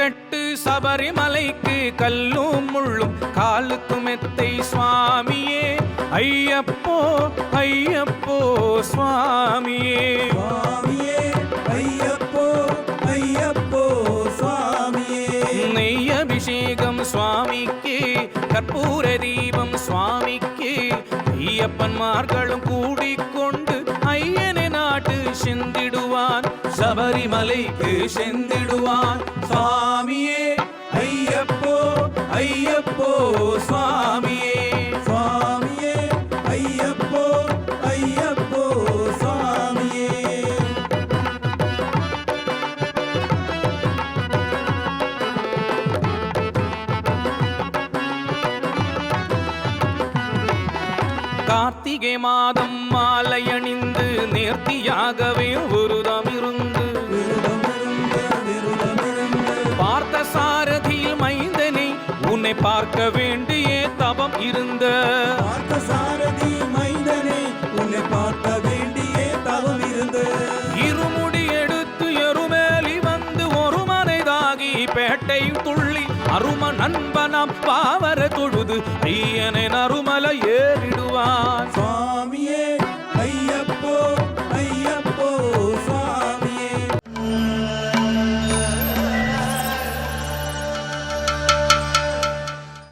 கட்டு சபரிமலைக்கு கல்லும் முள்ளும் காலுக்கு மெத்தை சுவாமியே ஐயப்போ ஐயப்போ சுவாமியே சுவாமியே ஐயப்போ ஐயப்போ சுவாமியே நெய் அபிஷேகம் சுவாமிக்கு கற்பூர தீபம் சுவாமிக்கு ஐயப்பன்மார்களும் கூடிக்கொண்டு ஐயனை நாட்டு செந்திடுவான் சபரிமலைக்கு செந்திடுவான் சுவாமியே ஐயப்போ ஐயப்போ சுவாமியே சுவாமியே ஐயப்போ ஐயப்போ சுவாமியே கார்த்திகை மாதம் மாலை அணிந்து நேர்த்தியாகவே விரதம் இருந்து பார்த்த சாரதியில் மைந்தனை உன்னை பார்க்க வேண்டிய தவம் இருந்த பார்த்த சாரதி மைந்தனே உன்னை பார்க்க வேண்டிய தவம் இருந்த இருமுடி எடுத்து எருமேலி வந்து ஒரு மனைதாகி பேட்டை துள்ளி அரும நண்பனாம் பாவர தொழுது ஐயனை நரு